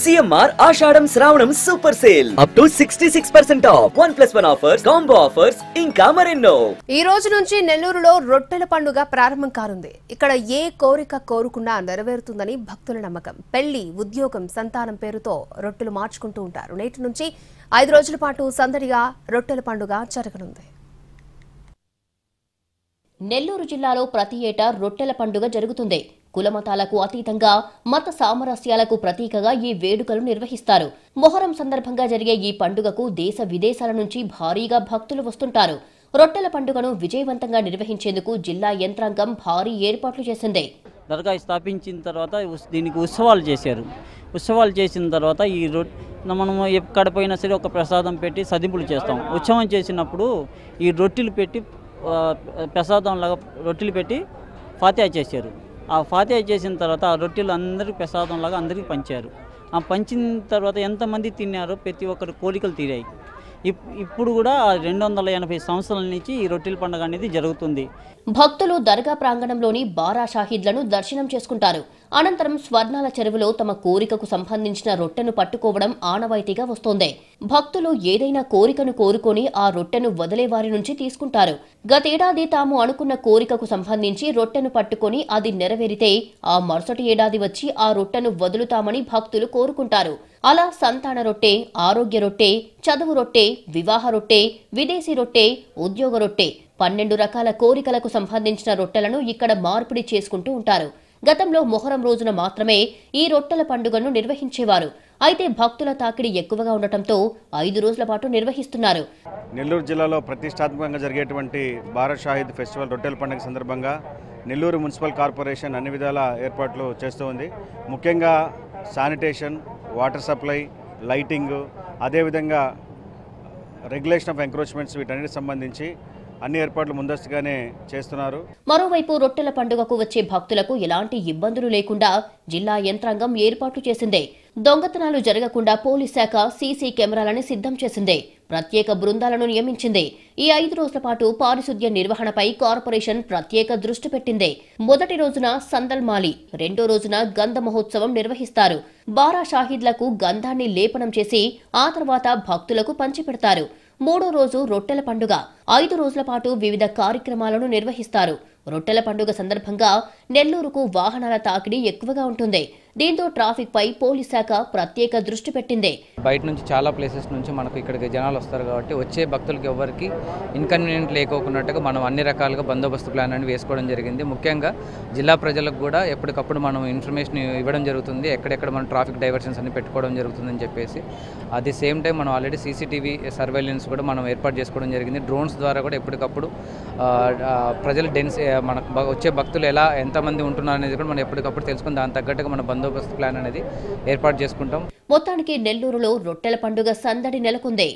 CMR ఆషాఢం శ్రావణం super sale up to 66% of 1+1 offers combo offers ఇంకా మరెన్నో. ఈ రోజు నుంచి నెల్లూరులో రొట్టెల పండుగ ప్రారంభం కానుంది. ఇక్కడ ఏ కోరిక కోరుకున్నా నెరవేరుతుందని భక్తుల నమ్మకం. పెళ్లి, ఉద్యోగం, సంతానం పేరుతో రొట్టెలు మార్చుకుంటూ ఉంటారు. నేటి నుంచి 5 రోజుల పాటు సందడిగా రొట్టెల పండుగ జరగనుంది. నెల్లూరు జిల్లాలో ప్రతి ఏటా రొట్టెల పండుగ జరుగుతుంది. కులమతాలకు అతీతంగా మత సామరస్యాలకు ప్రతీకగా ఈ వేడుకలు నిర్వహిస్తారు. మొహరం సందర్భంగా జరిగే ఈ పండుగకు దేశ విదేశాల నుంచి భారీగా భక్తులు వస్తుంటారు. రొట్టెల పండుగను విజయవంతంగా నిర్వహించేందుకు జిల్లా యంత్రాంగం భారీ ఏర్పాట్లు చేసింది. దర్గా స్థాపించిన తర్వాత దీనికి ఉత్సవాలు చేశారు. ఉత్సవాలు చేసిన తర్వాత ఈ మనము ఎక్కడ పోయినా సరే ఒక ప్రసాదం పెట్టి సదింపులు చేస్తాం. ఉత్సవం చేసినప్పుడు ఈ రొట్టెలు పెట్టి ప్రసాదంలాగా రొట్టెలు పెట్టి ఫాతిహా చేశారు. ఆ ఫాతిహా చేసిన తర్వాత ఆ రొట్టెలు అందరికీ ప్రసాదంలాగా అందరికీ పంచారు. ఆ పంచిన తర్వాత ఎంతమంది తిన్నారో ప్రతి ఒక్కరు కోరికలు తీరాయి. ఇప్పుడు కూడా 280 సంవత్సరాల నుంచి ఈ రొట్టెల పండుగ అనేది జరుగుతుంది. భక్తులు దర్గా ప్రాంగణంలోని బారా షాహీద్లను దర్శనం చేసుకుంటారు. అనంతరం స్వర్ణాల చెరువులో తమ కోరికకు సంబంధించిన రొట్టెను పట్టుకోవడం ఆనవాయితీగా వస్తోంది. భక్తులు ఏదైనా కోరికను కోరుకొని ఆ రొట్టెను వదిలే వారి నుంచి తీసుకుంటారు. గతేడాది తాము అనుకున్న కోరికకు సంబంధించి రొట్టెను పట్టుకొని అది నెరవేరితే ఆ మరుసటి ఏడాది వచ్చి ఆ రొట్టెను వదులుతామని భక్తులు కోరుకుంటారు. అలా సంతాన రొట్టె, ఆరోగ్య రొట్టె, చదువు రొట్టె, వివాహ రొట్టె, విదేశీ రొట్టె, ఉద్యోగ రొట్టె 12 రకాల కోరికలకు సంబంధించిన రొట్టెలను ఇక్కడ మార్పిడి చేసుకుంటూ ఉంటారు. గతంలో మొహరం రోజున మాత్రమే ఈ రొట్టెల పండుగను నిర్వహించేవారు. అయితే భక్తుల తాకిడి ఎక్కువగా ఉండటంతో 5 రోజుల పాటు నిర్వహిస్తున్నారు. నెల్లూరు జిల్లాలో ప్రతిష్టాత్మకంగా జరిగేటువంటి భారత్ షాహిద్ ఫెస్టివల్ రొట్టెల పండుగ సందర్భంగా నెల్లూరు మున్సిపల్ కార్పొరేషన్ అన్ని విధాల ఏర్పాట్లు చేస్తూ ఉంది. ముఖ్యంగా శానిటేషన్, వాటర్ సప్లై, లైటింగ్, అదేవిధంగా రెగ్యులేషన్ ఆఫ్ ఎంక్రోచ్మెంట్స్ వీటన్నిటికి సంబంధించి అన్ని ఏర్పాట్లు ముందస్తుగానే చేస్తున్నారు. మరోవైపు రొట్టెల పండుగకు వచ్చే భక్తులకు ఎలాంటి ఇబ్బందులు లేకుండా జిల్లా యంత్రాంగం ఏర్పాట్లు చేసింది. దొంగతనాలు జరగకుండా పోలీస్ శాఖ సీసీ కెమెరాలను సిద్ధం చేసింది. ప్రత్యేక బృందాలను నియమించింది. ఈ 5 రోజుల పాటు పారిశుద్ధ్య నిర్వహణపై కార్పొరేషన్ ప్రత్యేక దృష్టి పెట్టింది. మొదటి రోజున సందల్మాలి, రెండో రోజున గంధ మహోత్సవం నిర్వహిస్తారు. బారా షాహీద్లకు గంధాన్ని లేపనం చేసి ఆ తర్వాత భక్తులకు పంచిపెడతారు. మూడో రోజు రొట్టెల పండుగ. 5 రోజుల పాటు వివిధ కార్యక్రమాలను నిర్వహిస్తారు. రొట్టెల పండుగ సందర్భంగా నెల్లూరుకు వాహనాల తాకిడి ఎక్కువగా ఉంటుంది. దీంతో ట్రాఫిక్ పై పోలీస్ శాఖ ప్రత్యేక దృష్టి పెట్టింది. బయట నుంచి చాలా ప్లేసెస్ నుంచి మనకు ఇక్కడికి జనాలు వస్తారు కాబట్టి వచ్చే భక్తులకి ఎవరికి ఇన్కన్వీనియంట్ లేకోకున్నట్టుగా మనం అన్ని రకాలుగా బందోబస్తు ప్లాన్ అని వేసుకోవడం జరిగింది. ముఖ్యంగా జిల్లా ప్రజలకు కూడా ఎప్పటికప్పుడు మనం ఇన్ఫర్మేషన్ ఇవ్వడం జరుగుతుంది. ఎక్కడెక్కడ మనం ట్రాఫిక్ డైవర్షన్స్ అని పెట్టుకోవడం జరుగుతుందని చెప్పేసి. అట్ ది సేమ్ టైం మనం ఆల్రెడీ సీసీటీవీ సర్వేలెన్స్ కూడా మనం ఏర్పాటు చేసుకోవడం జరిగింది. డ్రోన్స్ ద్వారా కూడా ఎప్పటికప్పుడు ప్రజలు మనకు వచ్చే భక్తులు ఎంతమంది ఉంటున్నారు అనేది కూడా మనం ఎప్పటికప్పుడు తెలుసుకుని దాని తగ్గట్టుగా మన బందోబస్తు ప్లాన్ అనేది ఏర్పాటు చేసుకుంటాం. మొత్తానికి నెల్లూరులో రొట్టెల పండుగ సందడి నెలకొంది.